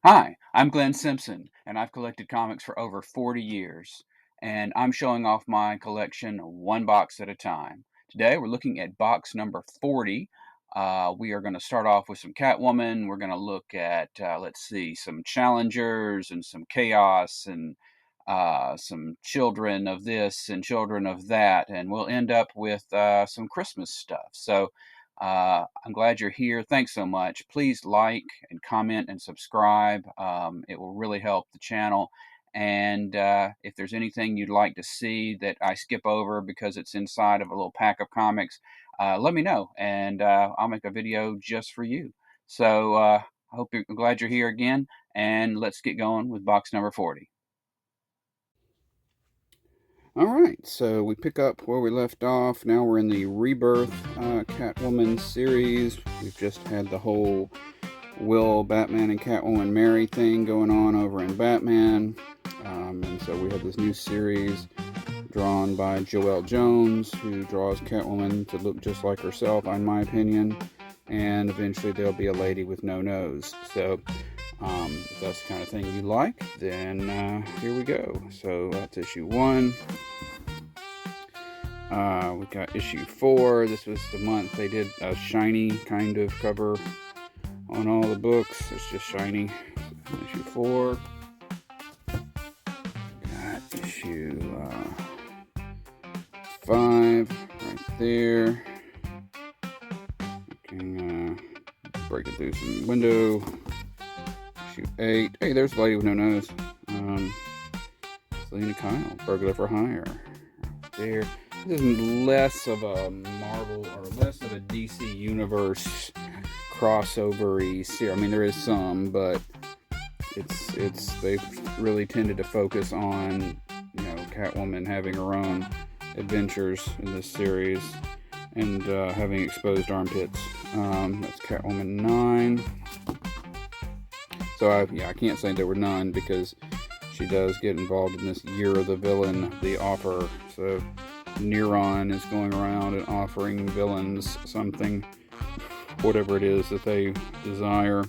Hi, I'm Glenn Simpson, and I've collected comics for over 40 years, and I'm showing off my collection one box at a time. Today, we're looking at box number 40. We are going to start off with some Catwoman. We're going to look at, let's see, some Challengers and some Chaos and some Children of this and Children of that, and we'll end up with some Christmas stuff. So, I'm glad you're here. Thanks so much. Please like and comment and subscribe. It will really help the channel. And if there's anything you'd like to see that I skip over because it's inside of a little pack of comics, let me know, and I'll make a video just for you. So I'm glad you're here again, and let's get going with box number 40. All right, so we pick up where we left off. Now we're in the Rebirth Catwoman series. We've just had the whole Will Batman and Catwoman marry thing going on over in Batman. And so we have this new series drawn by Joelle Jones, who draws Catwoman to look just like herself, in my opinion. And eventually there'll be a lady with no nose. So if that's the kind of thing you like, then here we go. So that's issue 1. We got issue 4. This was the month they did a shiny kind of cover on all the books. It's just shiny. Issue 4. Got issue 5 right there. Looking, breaking through some window. Issue 8. Hey, there's a lady with no nose. Selena Kyle, burglar for hire. Right there. This is less of a Marvel or less of a DC Universe crossover-y series. I mean, there is some, but they've really tended to focus on, Catwoman having her own adventures in this series and having exposed armpits. That's Catwoman 9. So I can't say there were none because she does get involved in this Year of the Villain, the offer. So Neuron is going around and offering villains something, whatever it is that they desire.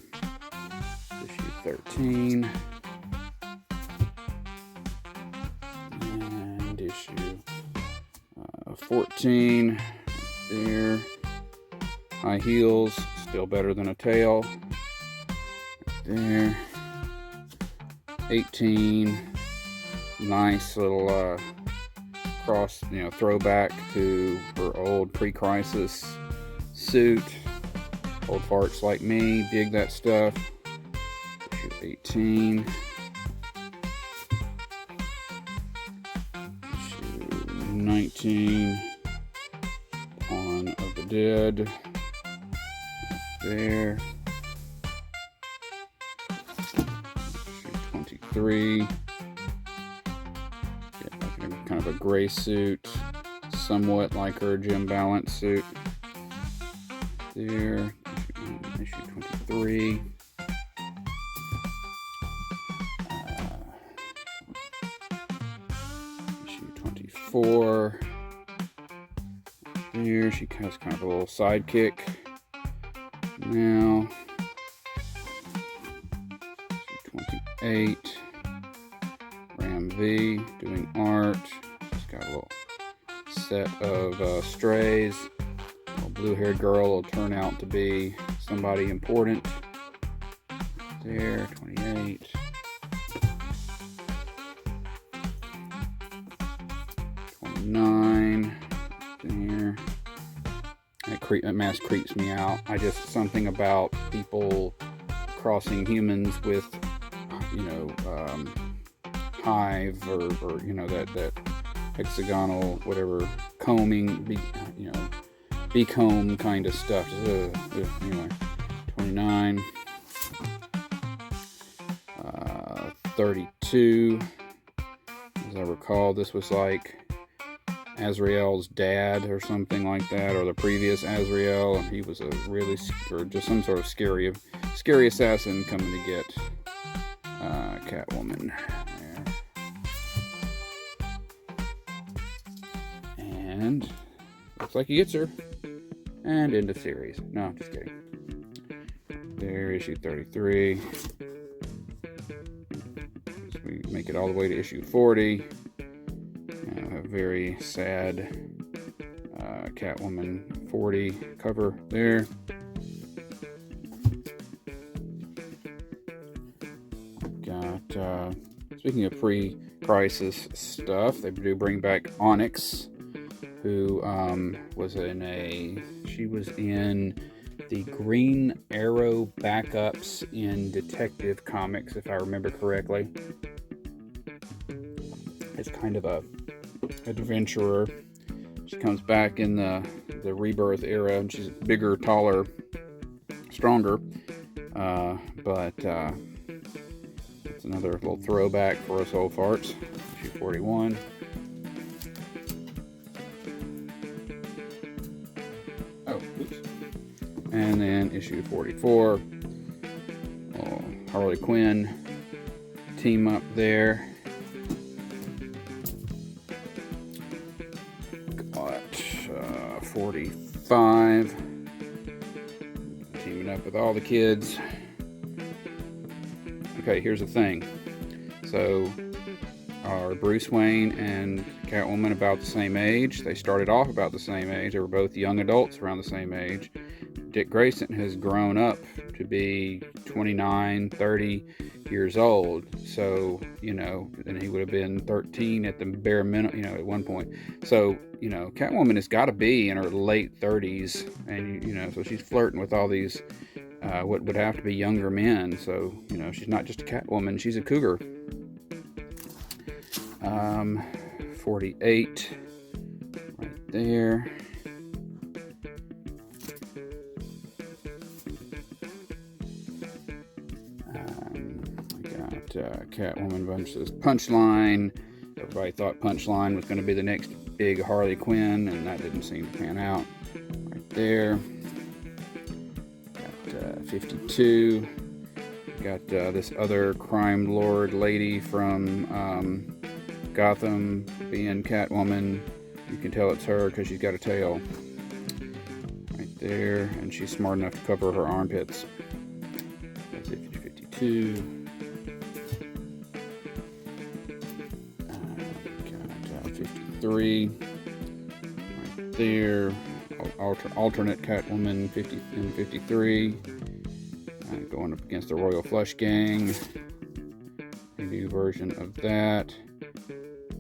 Issue 13. And issue 14. There. High heels, still better than a tail. There. 18. Nice little throwback to her old pre-crisis suit. Old farts like me dig that stuff. Issue 18. Issue 19. Dawn of the Dead. There. Issue 23. Kind of a gray suit, somewhat like her Jim Balance suit. There, issue 23. Issue 24. There, she has kind of a little sidekick. Now, issue 28. Ram V doing art. She's got a little set of strays. A little blue-haired girl will turn out to be somebody important. There, 28. 29. There. That mask creeps me out. Something about people crossing humans with, hive or that hexagonal whatever combing bee comb kind of stuff. Anyway, 29. 32. As I recall, this was like Azrael's dad or something like that, or the previous Azrael, and he was or just some sort of scary assassin coming to get Catwoman. And looks like he gets her. And end of series. No, just kidding. There, issue 33. We make it all the way to issue 40. A very sad Catwoman 40 cover there. Got, speaking of pre-crisis stuff, they do bring back Onyx, who she was in the Green Arrow backups in Detective Comics, if I remember correctly. It's kind of a adventurer. She comes back in the rebirth era, and she's bigger, taller, stronger. But it's another little throwback for us old farts. Issue 41. Oh, oops. And then issue 44. Oh, Harley Quinn team up there. Got 45. Teaming up with all the kids. Okay, here's the thing. So, are Bruce Wayne and Catwoman about the same age? They started off about the same age. They were both young adults around the same age. Dick Grayson has grown up to be 29, 30 years old. So, and he would have been 13 at the bare minimum, at one point. So, Catwoman has got to be in her late 30s. And, so she's flirting with all these, what would have to be younger men. So, she's not just a Catwoman, she's a cougar. 48 right there. Catwoman bunches Punchline. Everybody thought Punchline was going to be the next big Harley Quinn, and that didn't seem to pan out. Right there. Got 52. Got this other crime lord lady from Gotham being Catwoman. You can tell it's her because she's got a tail. Right there, and she's smart enough to cover her armpits. That's 52. Right there, alternate Catwoman 50 and 53, going up against the Royal Flush Gang, a new version of that.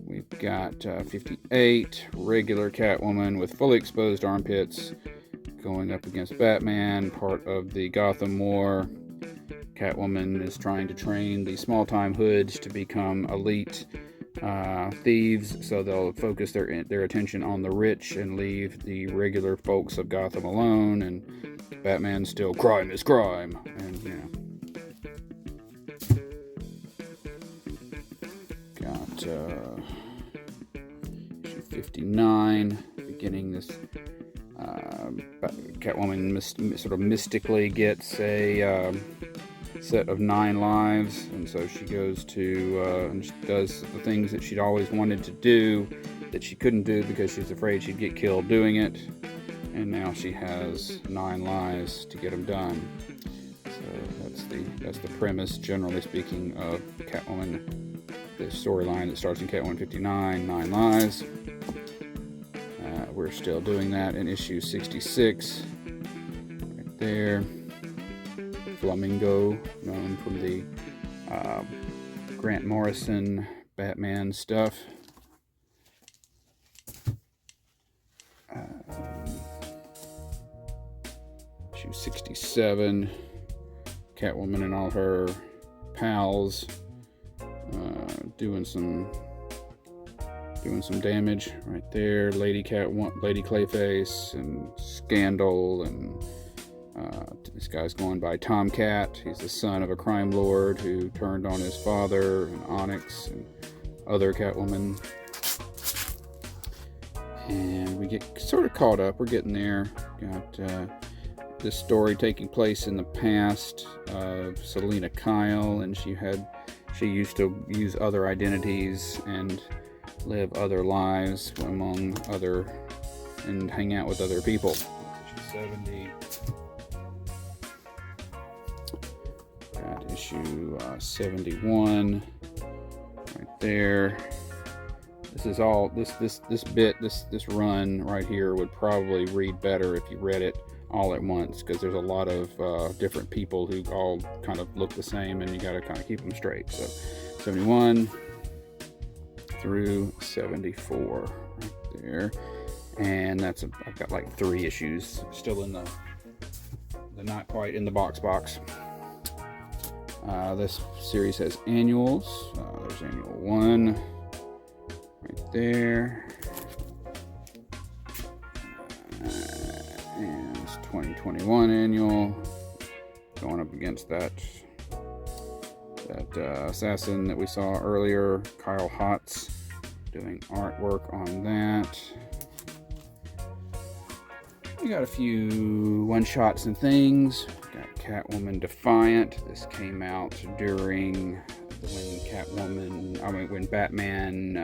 We've got 58, regular Catwoman with fully exposed armpits, going up against Batman, part of the Gotham War. Catwoman is trying to train the small-time hoods to become elite thieves, so they'll focus their attention on the rich and leave the regular folks of Gotham alone. And Batman's still crime is crime, and got 59, beginning this Catwoman sort of mystically gets a set of 9 lives, and so she goes to and she does the things that she'd always wanted to do that she couldn't do because she's afraid she'd get killed doing it, and now she has 9 lives to get them done. So that's the premise, generally speaking, of Catwoman, the storyline that starts in Catwoman 59, 9 lives. We're still doing that in issue 66 right there. Flamingo, known from the Grant Morrison Batman stuff. Issue 67, Catwoman and all her pals doing some damage right there. Lady Clayface and Scandal, and this guy's going by Tomcat. He's the son of a crime lord who turned on his father, and Onyx and other Catwoman. And we get sort of caught up. We're getting there. Got this story taking place in the past of Selina Kyle, and she used to use other identities and live other lives among other and hang out with other people. She's 70. Got issue 71. right there. This is all, this run right here would probably read better if you read it all at once, because there's a lot of different people who all kind of look the same, and you got to kind of keep them straight. So 71 through 74 right there, and that's I've got like 3 issues still in the not quite in the box. This series has annuals. There's annual 1 right there, and it's 2021 annual, going up against that assassin that we saw earlier, Kyle Hotz, doing artwork on that. We got a few one-shots and things. We got Catwoman Defiant. This came out during when Batman,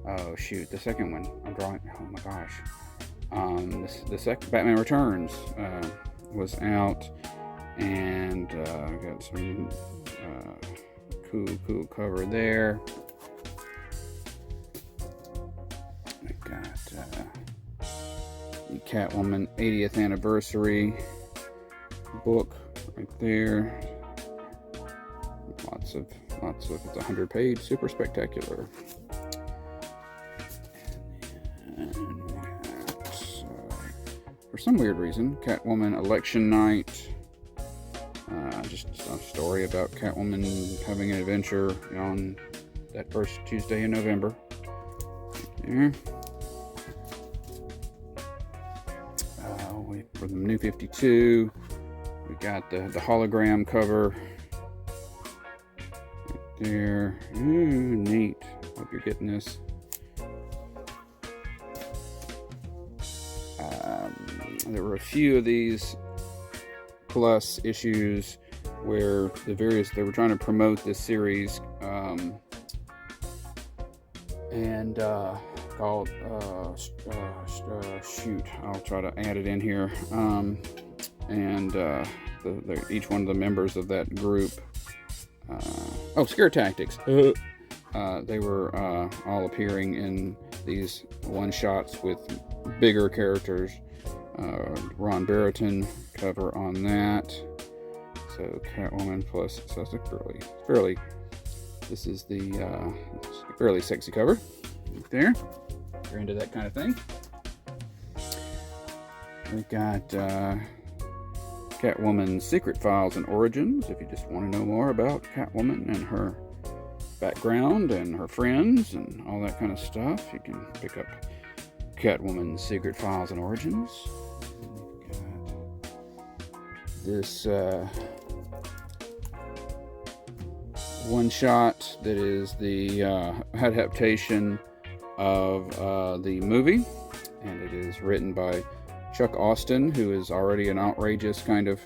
oh shoot, the second one, I'm drawing, oh my gosh. The second Batman Returns was out, and got some cool cover there. We got the Catwoman 80th anniversary book right there. Lots of it's a 100-page, super spectacular. And we got, for some weird reason, Catwoman Election Night. Just a story about Catwoman having an adventure on that first Tuesday in November. There. For the New 52, we got the hologram cover right there. Ooh, neat. Hope you're getting this. There were a few of these plus issues where they were trying to promote this series, and called shoot, I'll try to add it in here, each one of the members of that group, Scare Tactics, they were all appearing in these one-shots with bigger characters. Ron Barrington cover on that. So Catwoman plus, so it's fairly, this is the fairly sexy cover right there. If you're into that kind of thing. We got Catwoman's Secret Files and Origins. If you just want to know more about Catwoman and her background and her friends and all that kind of stuff, you can pick up Catwoman's Secret Files and Origins. We've got this one-shot that is the adaptation of the movie, and it is written by Chuck Austin, who is already an outrageous kind of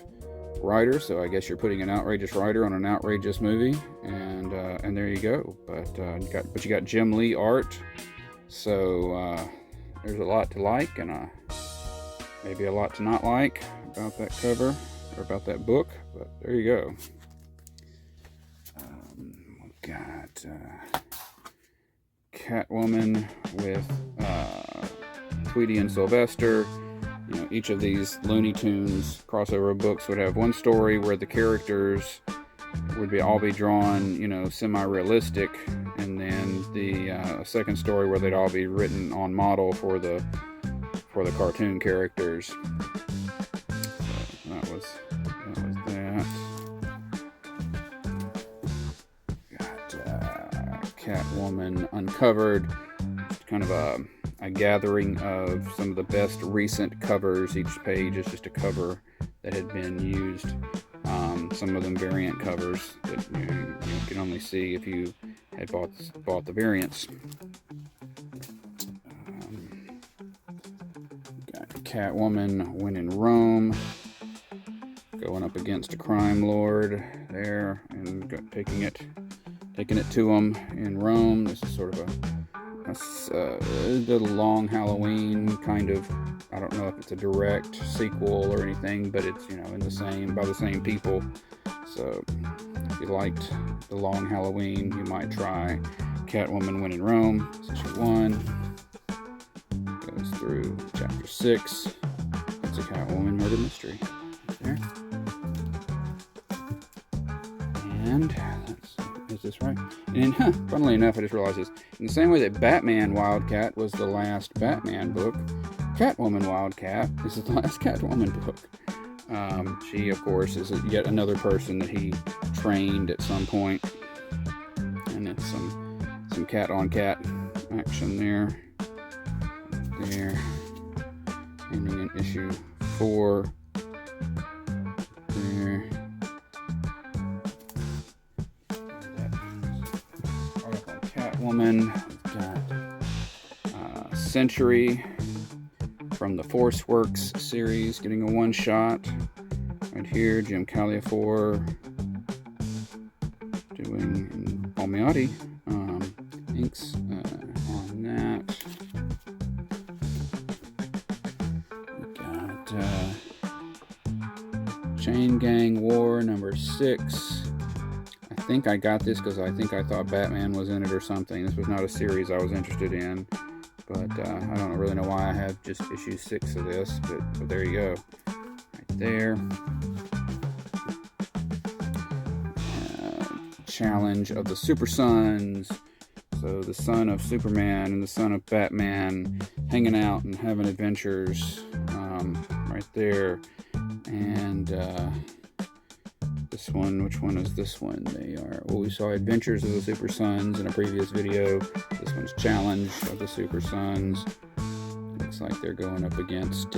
writer, so I guess you're putting an outrageous writer on an outrageous movie, and there you go. But you got Jim Lee art, so there's a lot to like, and maybe a lot to not like about that cover or about that book. But there you go. We've got Catwoman with Tweety and Sylvester. You know, each of these Looney Tunes crossover books would have one story where the characters would all be drawn, you know, semi-realistic, and then the second story where they'd all be written on model for the cartoon characters. So that was that. Got Catwoman Uncovered, kind of a gathering of some of the best recent covers. Each page is just a cover that had been used. Some of them variant covers that you can only see if you had bought the variants. Got Catwoman When in Rome, going up against a crime lord there, and taking it to him in Rome. This is sort of a little long Halloween kind of. I don't know if it's a direct sequel or anything, but it's, you know, by the same people. So if you liked The Long Halloween, you might try Catwoman When in Rome, issue 1. Goes through chapter 6. It's a Catwoman murder mystery. There. And is this right? And funnily enough, I just realized this. In the same way that Batman Wildcat was the last Batman book, Catwoman Wildcat is the last Catwoman book. She, of course, is yet another person that he trained at some point. And it's some cat-on-cat action there. There. Ending in issue 4. There. Article on Catwoman. We've got Century from the Force Works series getting a one-shot. Right here, Jim Caliafor doing Palmiotti inks on that. Chain Gang War number 6. I think I got this because I thought Batman was in it or something. This was not a series I was interested in, but I don't really know why I have just issue 6 of this, but there you go. Right there. Challenge of the Super Sons. So the son of Superman and the son of Batman hanging out and having adventures right there. And this one, which one is this one? They are, well, we saw Adventures of the Super Sons in a previous video. This one's Challenge of the Super Sons. Looks like they're going up against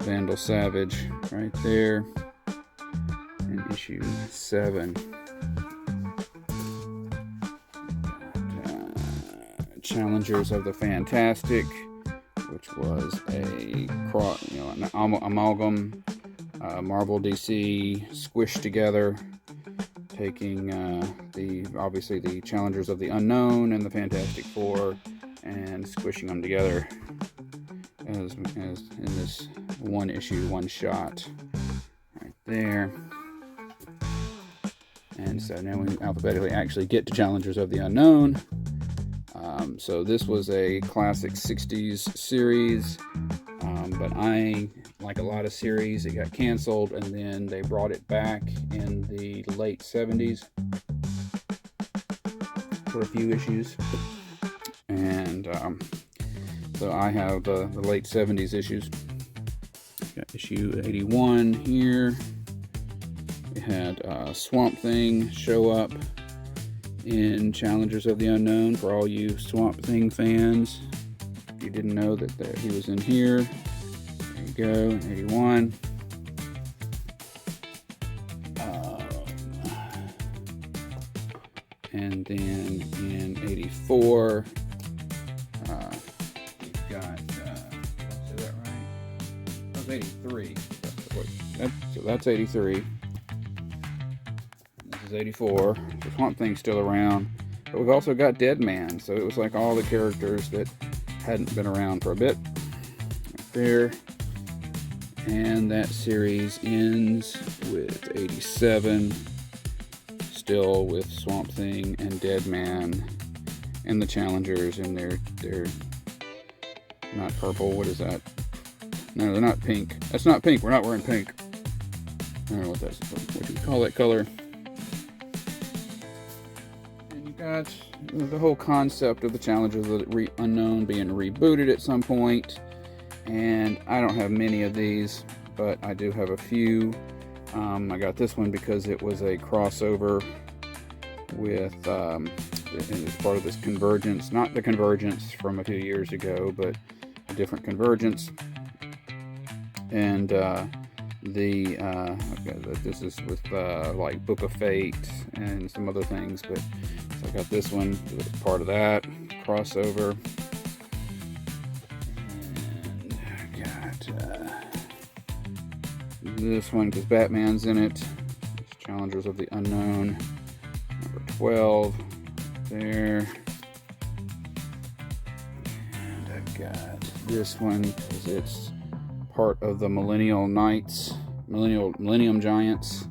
Vandal Savage right there in issue 7. Challengers of the Fantastic, which was a an amalgam, Marvel DC squished together, taking obviously the Challengers of the Unknown and the Fantastic Four and squishing them together as in this one issue, one shot right there. And so now we alphabetically actually get to Challengers of the Unknown. So this was a classic 60s series, but like a lot of series, it got canceled and then they brought it back in the late 70s for a few issues. And so I have the late 70s issues. Got issue 81 here. We had Swamp Thing show up in Challengers of the Unknown for all you Swamp Thing fans. If you didn't know that he was in here, there you go, 81. And then in 84, we got, did I say that right? That was 83. So that's 83. 84. The Swamp Thing's still around, but we've also got Dead Man, so it was like all the characters that hadn't been around for a bit right there. And that series ends with 87, still with Swamp Thing and Dead Man and the Challengers, and they're not purple. What is that? No, they're not pink. That's not pink. We're not wearing pink. I don't know what do you call that color. Got the whole concept of the Challengers of the Unknown being rebooted at some point, and I don't have many of these, but I do have a few. I got this one because it was a crossover with it's part of this Convergence, not the Convergence from a few years ago, but a different Convergence. And this is with like Book of Fate and some other things, but so I got this one as part of that crossover. And I got this one because Batman's in it. It's Challengers of the Unknown, number 12 there. And I've got this one because it's part of the Millennium Giants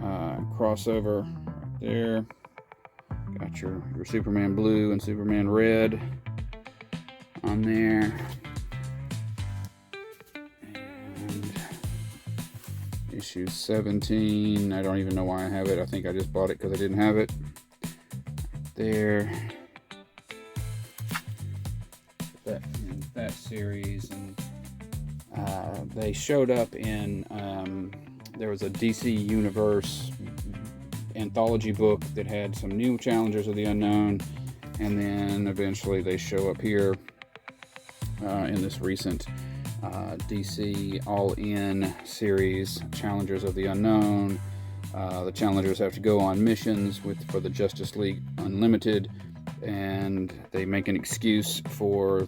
crossover right there. Got your Superman blue and Superman red on there. And issue 17. I don't even know why I have it. I think I just bought it because I didn't have it. There. That series, and they showed up in there was a DC Universe anthology book that had some new Challengers of the Unknown, and then eventually they show up here in this recent DC All-In series, Challengers of the Unknown. The Challengers have to go on missions for the Justice League Unlimited, and they make an excuse for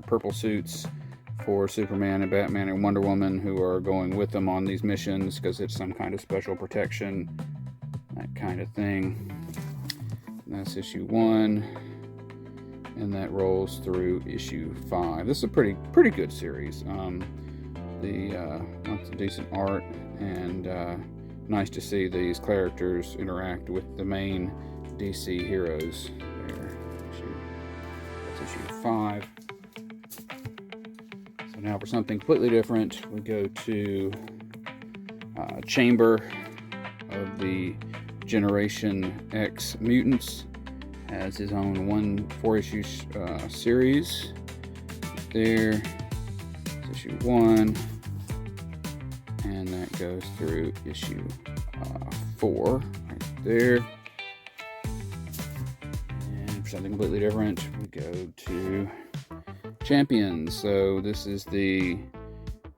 purple suits, for Superman and Batman and Wonder Woman, who are going with them on these missions because it's some kind of special protection, that kind of thing. And that's issue 1, and that rolls through issue 5. This is a pretty good series. Lots of decent art, and nice to see these characters interact with the main DC heroes. That's issue 5. So now for something completely different, we go to Chamber of the Generation X Mutants. Has his own 4-issue series. There, it's issue 1, and that goes through issue 4 right there. Something completely different, we go to Champions. So this is the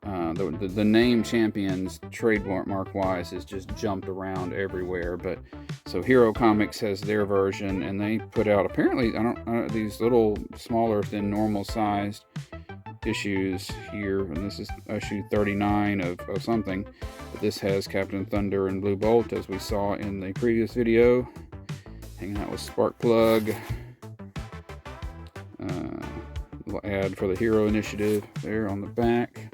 name Champions trademark wise is just jumped around everywhere, but so Hero Comics has their version, and they put out apparently these little smaller than normal sized issues here, and this is issue 39 of something, but this has Captain Thunder and Blue Bolt, as we saw in the previous video, hanging out with Sparkplug. Little ad for the Hero Initiative there on the back.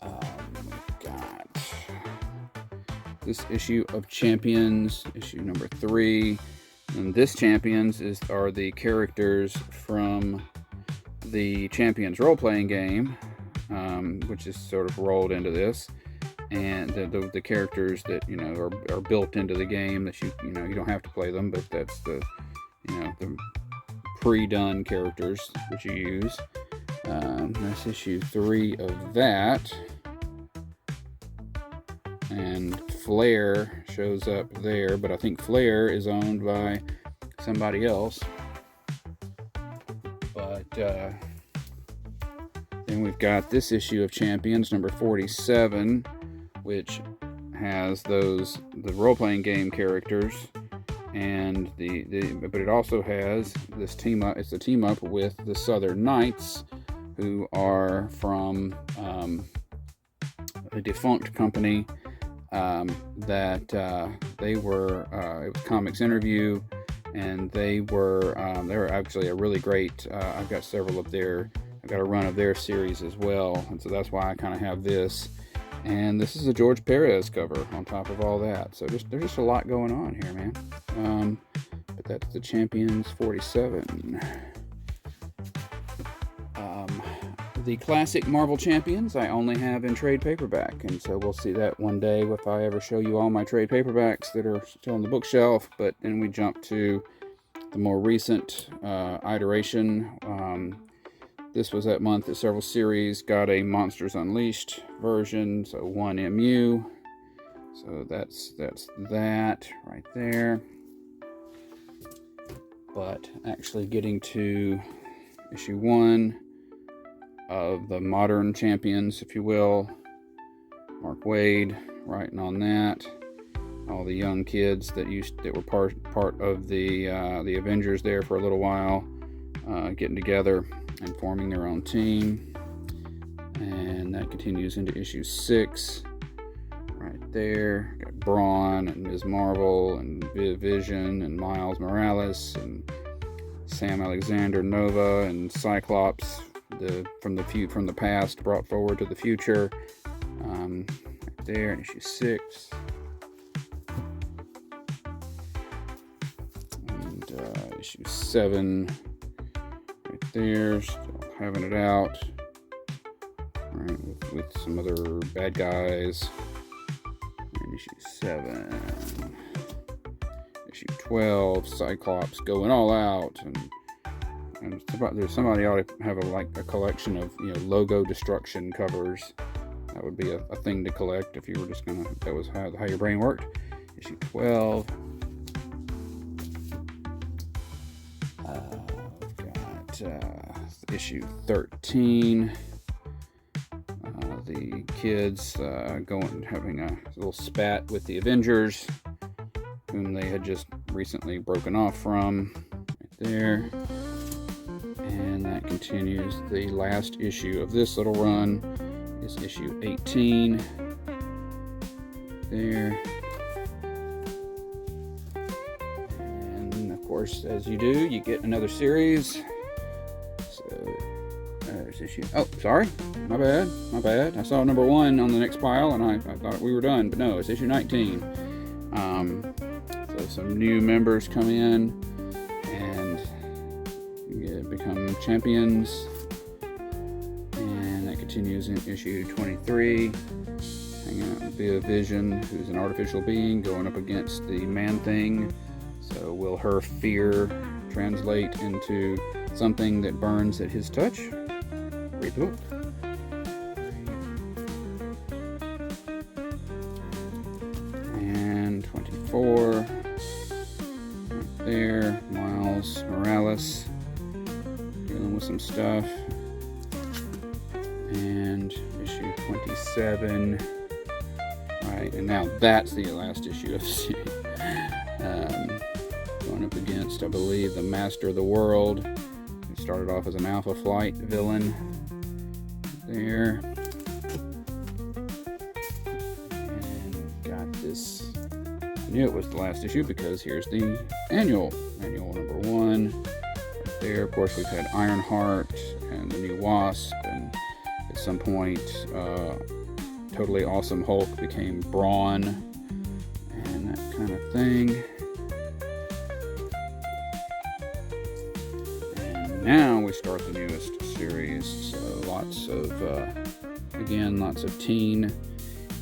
We've got this issue of Champions, issue number 3, and this Champions are the characters from the Champions role-playing game, which is sort of rolled into this, and the characters that are built into the game that you don't have to play them, but that's the pre-done characters that you use. That's issue 3 of that, and Flare shows up there, but I think Flare is owned by somebody else. But then we've got this issue of Champions, number 47, which has the role-playing game characters, and but it also has this team up. It's a team up with the Southern Knights, who are from a defunct company that they were. It was Comics Interview, and they were actually a really great. I've got several of their. I've got a run of their series as well, and so that's why I kind of have this. And this is a George Perez cover on top of all that. So there's just a lot going on here, man. But that's the Champions 47. The classic Marvel Champions I only have in trade paperback, and so we'll see that one day if I ever show you all my trade paperbacks that are still on the bookshelf. But then we jump to the more recent iteration. This was that month that several series got a Monsters Unleashed version, so 1 MU. So that's that right there. But actually getting to issue 1 of the modern champions, if you will. Mark Waid writing on that. All the young kids that were part of the Avengers there for a little while, getting together and forming their own team. And that continues into issue 6 right there. Got Brawn and Ms. Marvel and Vision and Miles Morales and Sam Alexander Nova and Cyclops, from the past brought forward to the future. there, and issue 6. And issue 7 right there, still having it out. Right, with some other bad guys. And issue 7. Issue 12, Cyclops going all out, and there's somebody ought to have a collection of logo destruction covers. That would be a thing to collect if you were just gonna. That was how your brain worked. Issue 12. Got issue 13. The kids having a little spat with the Avengers, whom they had just recently broken off from. Right there. And that continues. The last issue of this little run is issue 18. There. And of course, as you do, you get another series. So there's issue. Oh, sorry. My bad. I saw number 1 on the next pile, and I thought we were done, but no, it's issue 19. So some new members come in and become champions, and that continues in issue 23. Hanging out with the Vision, who's an artificial being going up against the Man-Thing. So will her fear translate into something that burns at his touch? Read the book. And 24. Right there, Miles Morales dealing with some stuff. And issue 27. Right, and now that's the last issue of the series. Going up against, I believe, the Master of the World. He started off as an Alpha Flight villain. There. And got this. I knew it was the last issue because here's the annual number 1. Right there, of course, we've had Ironheart and the new Wasp, and at some point, Totally Awesome Hulk became Brawn, and that kind of thing. And now we start the newest series. So lots of teen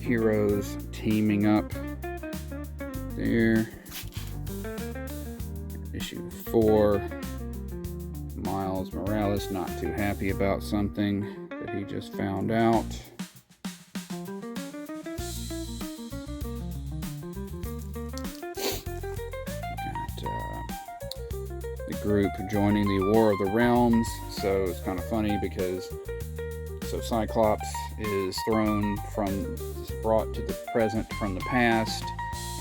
heroes teaming up. There. Issue 4. Miles Morales not too happy about something that he just found out. The group joining the War of the Realms. So it's kind of funny because Cyclops is brought to the present from the past,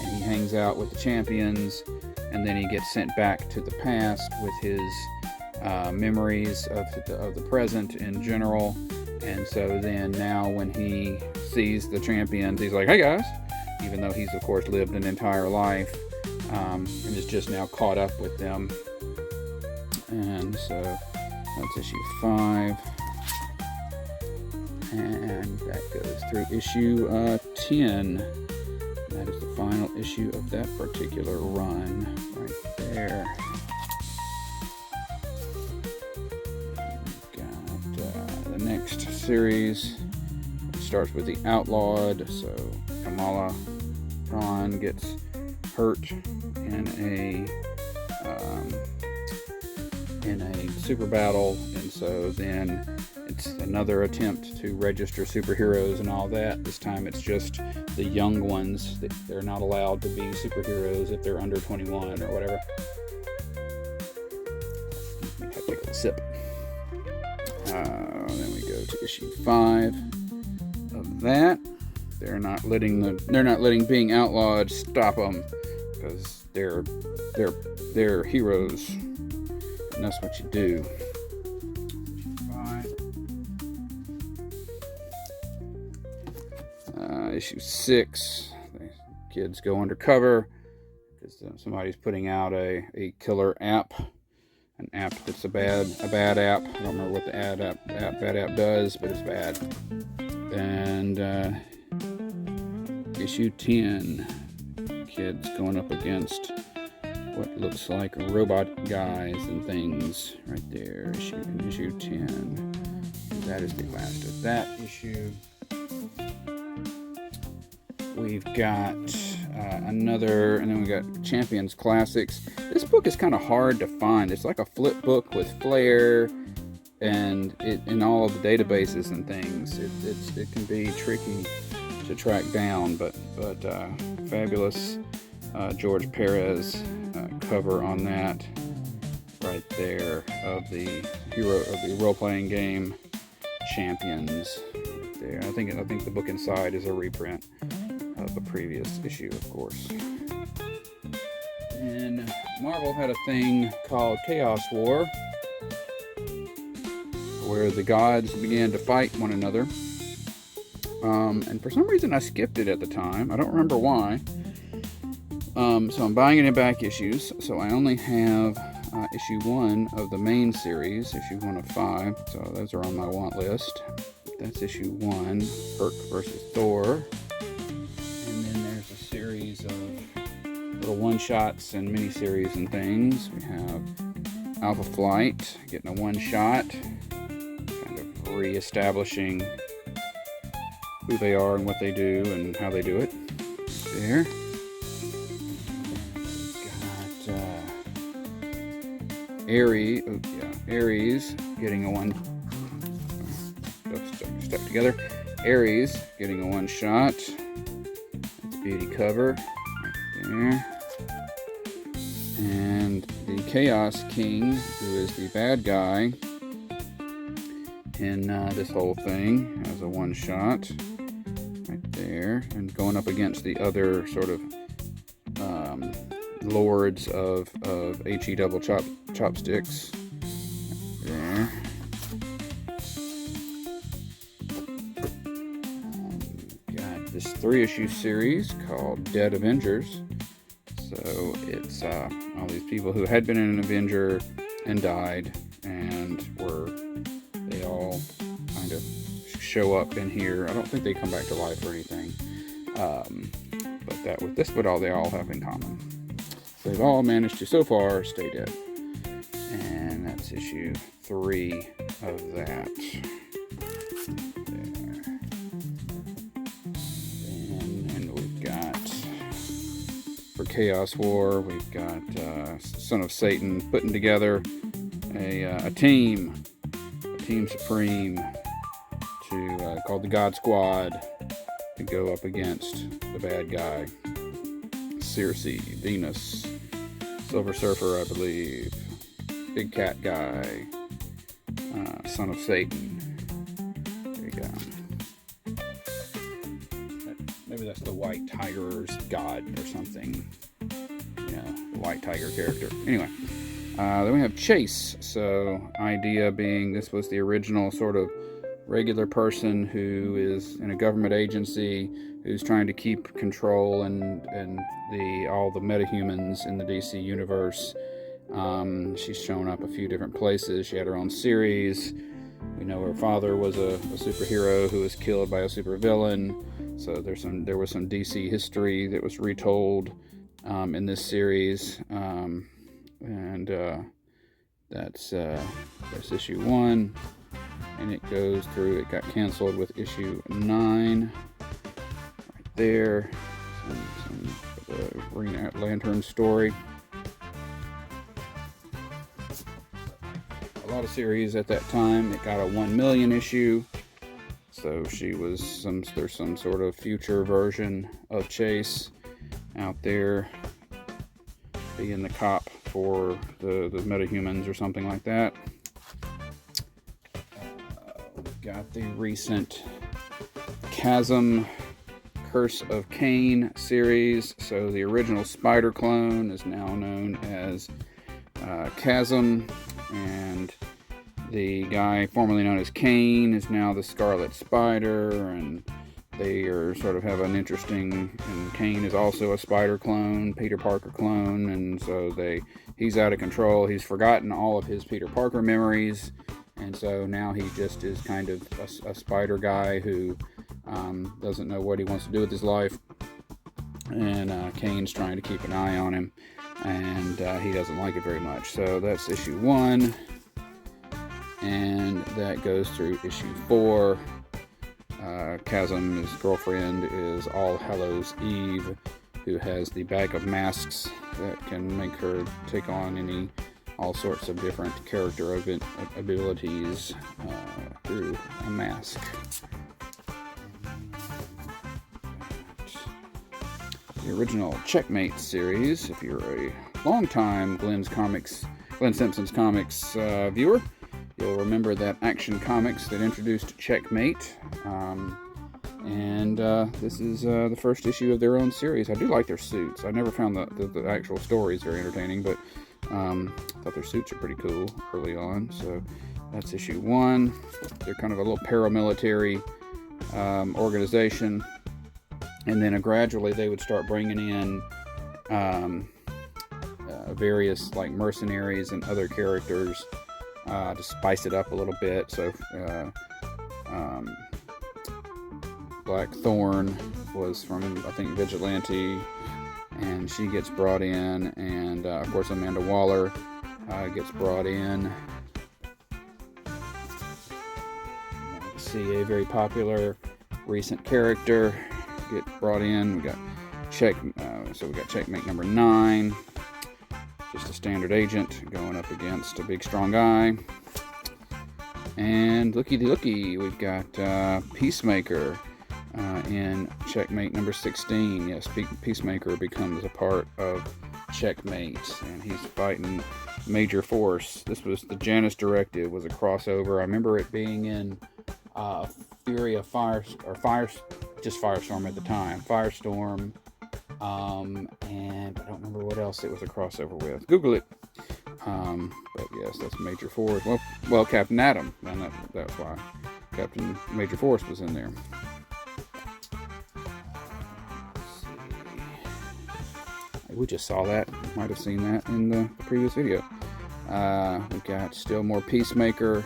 and he hangs out with the champions, and then he gets sent back to the past with his memories of the present in general. And so then now when he sees the champions, he's like, hey guys, even though he's of course lived an entire life, and is just now caught up with them. And so that's issue 5. And that goes through issue 10. That is the final issue of that particular run right there. We've got the next series. It starts with the Outlawed. So Kamala Khan gets hurt in a super battle, and so then it's another attempt to register superheroes and all that. This time it's just the young ones. They're not allowed to be superheroes if they're under 21 or whatever. Let me take a little sip. Then we go to issue 5 of that. They're not letting being outlawed stop them, because they're heroes, and that's what you do. Issue 6, the kids go undercover because somebody's putting out a killer app, an app that's a bad app. I don't remember what the bad app does, but it's bad. And issue 10. Kids going up against what looks like robot guys and things right there. Issue 10. That is the last of that issue. We've got another, and then we got Champions Classics. This book is kind of hard to find. It's like a flip book with flair, and in all of the databases and things. It can be tricky to track down, but fabulous George Perez cover on that right there of the role-playing game Champions. Right there, I think the book inside is a reprint of a previous issue, of course. And Marvel had a thing called Chaos War, where the gods began to fight one another. And for some reason I skipped it at the time. I don't remember why. So I'm buying it in back issues. So I only have issue 1 of the main series, issue 1 of 5. So those are on my want list. That's issue 1, Herc versus Thor. And then there's a series of little one-shots and mini-series and things. We have Alpha Flight getting a one-shot, kind of re-establishing who they are and what they do and how they do it. There. Ares getting a one. Stuck together. Ares getting a one shot. That's beauty cover right there. And the Chaos King, who is the bad guy in this whole thing, has a one shot right there, and going up against the other sort of lords of HE double chopsticks. There. Got this 3-issue series called Dead Avengers. So it's all these people who had been in an Avenger and died, and they all kind of show up in here. I don't think they come back to life or anything. But they all have in common. They've all managed to, so far, stay dead. And that's issue 3 of that. There. And we've got, for Chaos War, we've got Son of Satan putting together a team supreme called the God Squad to go up against the bad guy. Circe, Venus, Silver Surfer, I believe, Big Cat Guy, Son of Satan. There you go. Maybe that's the White Tiger's god or something. Yeah, the White Tiger character. Anyway, then we have Chase. So, idea being this was the original sort of regular person who is in a government agency who's trying to keep control and all the metahumans in the DC universe. She's shown up a few different places. She had her own series. We know her father was a superhero who was killed by a supervillain. So there was some DC history that was retold in this series. That's issue 1. And it goes through, it got canceled with issue 9 right there. The Green Lantern story. A lot of series at that time. It got a 1 million issue. So there's some sort of future version of Chase out there being the cop for the metahumans or something like that. Got the recent Chasm Curse of Cain series. So the original Spider clone is now known as Chasm, and the guy formerly known as Cain is now the Scarlet Spider, and they are sort of have an interesting, and Cain is also a Spider clone, Peter Parker clone, and so he's out of control. He's forgotten all of his Peter Parker memories. And so now he just is kind of a spider guy who doesn't know what he wants to do with his life. and Kane's trying to keep an eye on him, and he doesn't like it very much. So that's issue 1, and that goes through issue 4. Chasm, his girlfriend, is All Hallows Eve, who has the bag of masks that can make her take on all sorts of different character abilities through a mask. The original Checkmate series, if you're a long-time Glenn Simpson's Comics viewer, you'll remember that Action Comics that introduced Checkmate. And this is the first issue of their own series. I do like their suits. I never found the actual stories very entertaining, but I thought their suits are pretty cool early on. So that's issue 1. They're kind of a little paramilitary organization. And then gradually they would start bringing in various like mercenaries and other characters to spice it up a little bit. So Blackthorn was from, I think, Vigilante, and she gets brought in, and of course Amanda Waller gets brought in. See a very popular recent character get brought in. We got so we got Checkmate number 9, just a standard agent going up against a big strong guy. And looky, we've got Peacemaker in Checkmate number 16. Yes, Peacemaker becomes a part of Checkmate, and he's fighting Major Force. This was the Janus Directive, was a crossover. I remember it being in Fury of just Firestorm at the time. Firestorm, and I don't remember what else it was a crossover with. Google it. But yes, that's Major Force. Well, Captain Atom, and that's why Captain Major Force was in there. We just saw that. Might have seen that in the previous video. We got still more Peacemaker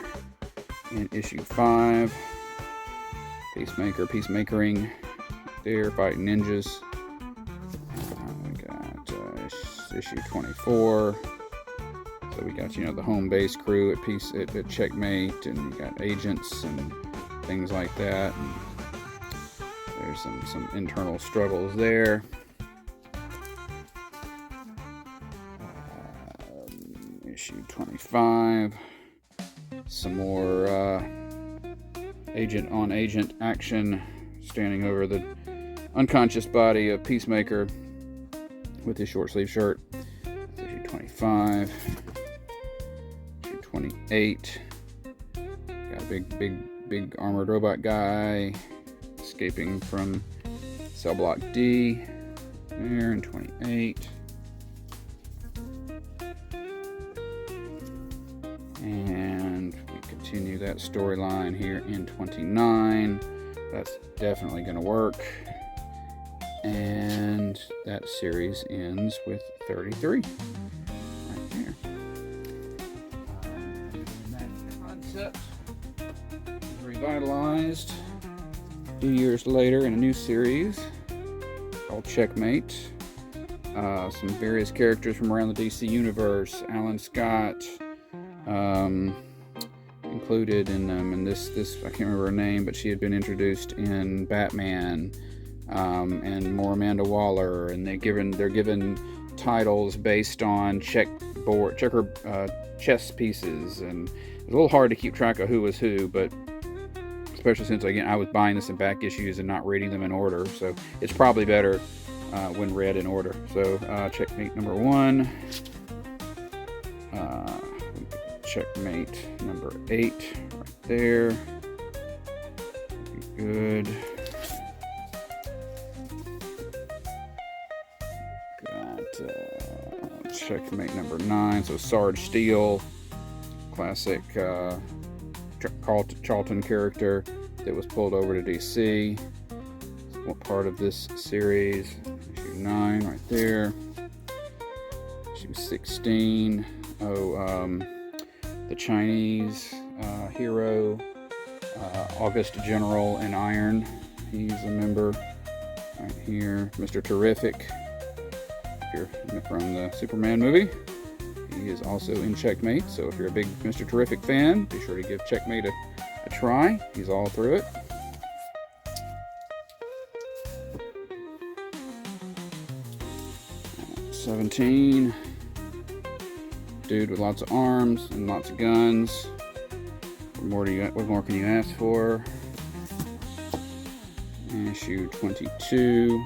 in issue 5. Peacemakering. They're fighting ninjas. We got issue 24. So we got, the home base crew at Checkmate, and we got agents and things like that. And there's some internal struggles there. Issue 25. Some more agent on agent action, standing over the unconscious body of Peacemaker with his short sleeve shirt. That's issue 25. Issue 28. Got a big armored robot guy escaping from cell block D there in 28. And we continue that storyline here in 29. That's definitely going to work. And that series ends with 33. Right there. That concept is revitalized a few years later in a new series called Checkmate. Some various characters from around the DC universe. Alan Scott included in them, and this I can't remember her name, but she had been introduced in Batman, and more Amanda Waller, and they're given titles based on checker chess pieces, and it's a little hard to keep track of who was who, but especially since I was buying this in back issues and not reading them in order, so it's probably better when read in order. So Checkmate number 1. Checkmate number 8 right there. Good. Got Checkmate number 9. So C.R.A.D.L.E, classic Charlton character that was pulled over to DC. What part of this series? Issue 9 right there. Issue 16. The Chinese hero, August General in Iron. He's a member right here, Mr. Terrific. If you're from the Superman movie, he is also in Checkmate. So if you're a big Mr. Terrific fan, be sure to give Checkmate a try. He's all through it. $17. Dude with lots of arms and lots of guns. What more can you ask for? Issue 22.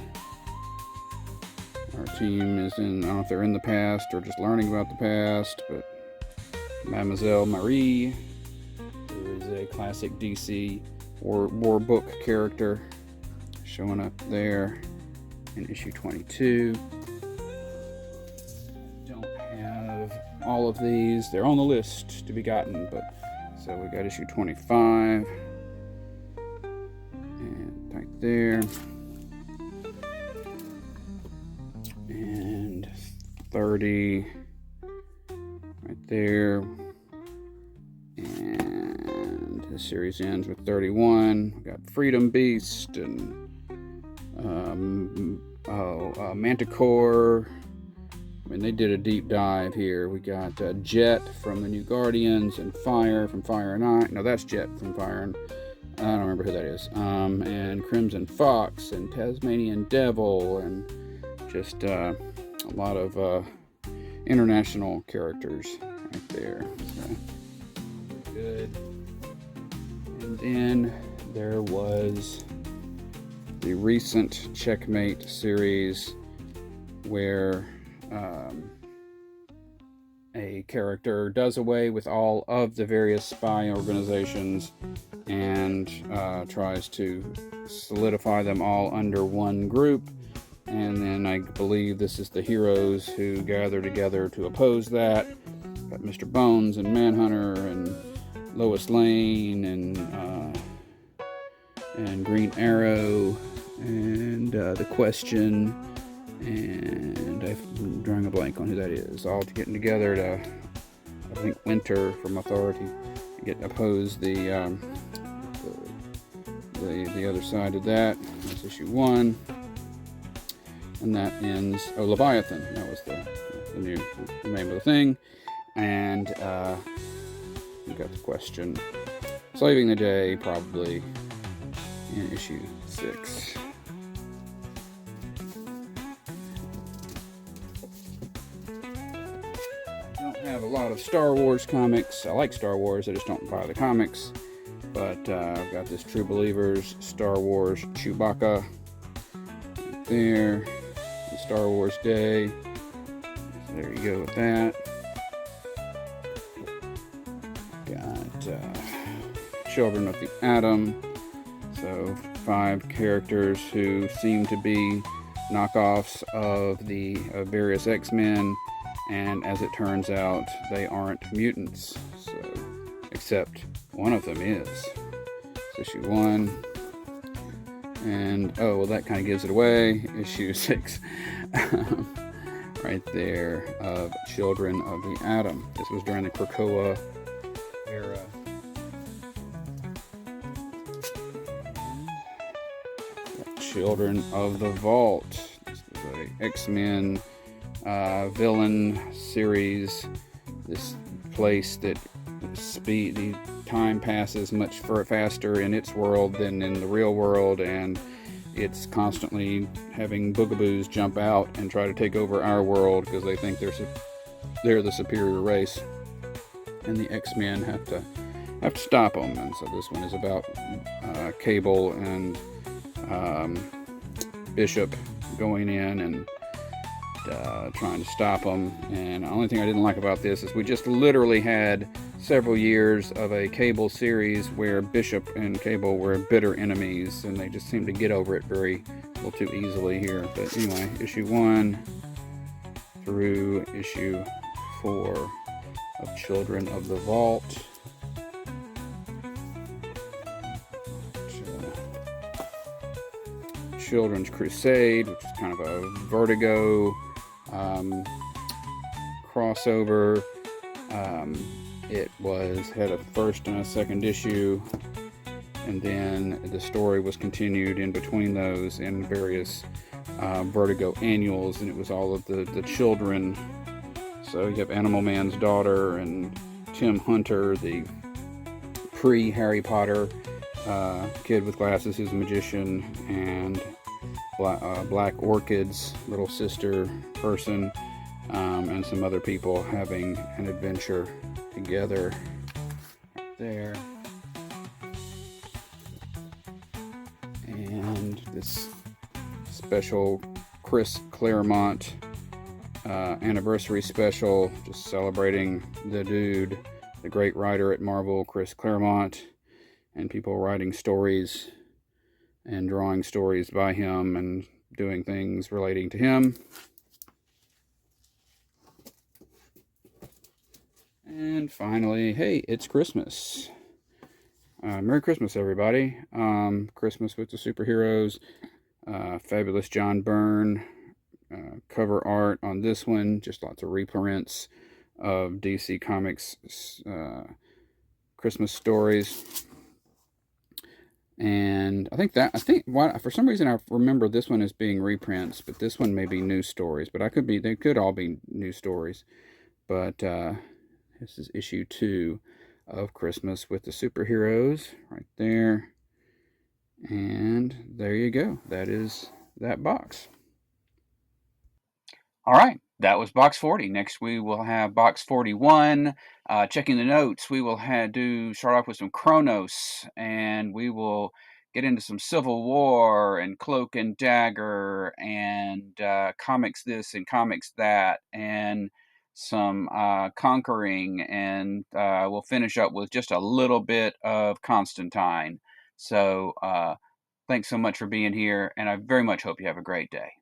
Our team is in, I don't know if they're in the past or just learning about the past, but Mademoiselle Marie, who is a classic DC war book character, showing up there in issue 22. Don't have all of these. They're on the list to be gotten, but so we got issue 25. And right there. And 30 right there. And the series ends with 31. We got Freedom Beast and Manticore. I mean, they did a deep dive here. We got Jet from the New Guardians and Fire from Fire and Ice. No, that's Jet from Fire and I don't remember who that is. And Crimson Fox and Tasmanian Devil and just a lot of international characters right there. So, good. And then there was the recent Checkmate series where a character does away with all of the various spy organizations and tries to solidify them all under one group. And then I believe this is the heroes who gather together to oppose that. Got Mr. Bones and Manhunter and Lois Lane and Green Arrow and The Question. And I'm drawing a blank on who that is. All getting together to, I think, Winter from Authority oppose the other side of that. That's issue 1, and that ends. Oh, Leviathan. That was the new name of the thing. And we got The Question, saving the day probably in issue 6. Have a lot of Star Wars comics. I like Star Wars, I just don't buy the comics. But I've got this True Believers Star Wars Chewbacca right there. The Star Wars Day. So there you go with that. Got Children of the Atom. So 5 characters who seem to be knockoffs of the various X-Men. And as it turns out, they aren't mutants, so except one of them is. It's issue 1. And, oh, well, that kind of gives it away. Issue 6. Right there, of Children of the Atom. This was during the Krakoa era. Children of the Vault. This is a X-Men villain series. This place that the time passes much faster in its world than in the real world, and it's constantly having boogaboos jump out and try to take over our world because they think they're the superior race, and the X-Men have to stop them. And so this one is about Cable and Bishop going in and trying to stop them. And the only thing I didn't like about this is we just literally had several years of a Cable series where Bishop and Cable were bitter enemies, and they just seem to get over it a little too easily here. But anyway, issue 1 through issue 4 of Children of the Vault. Children's Crusade, which is kind of a Vertigo crossover. It had a first and a second issue, and then the story was continued in between those in various Vertigo annuals, and it was all of the children. So you have Animal Man's daughter and Tim Hunter, the pre-Harry Potter kid with glasses who's a magician, and Black Orchid's little sister person, and some other people having an adventure together. Right there. And this special Chris Claremont anniversary special, just celebrating the dude, the great writer at Marvel, Chris Claremont, and people writing stories and drawing stories by him and doing things relating to him. And finally, hey, it's Christmas. Merry Christmas, everybody. Christmas with the superheroes. Fabulous John Byrne cover art on this one. Just lots of reprints of DC Comics Christmas stories. And I think for some reason I remember this one as being reprints, but this one may be new stories. But they could all be new stories. But this is issue 2 of Christmas with the superheroes right there. And there you go. That is that box. All right, that was box 40. Next, we will have box 41. Checking the notes, we will start off with some Kronos, and we will get into some Civil War and Cloak and Dagger and comics this and comics that, and some Conquering, and we'll finish up with just a little bit of Constantine. So thanks so much for being here, and I very much hope you have a great day.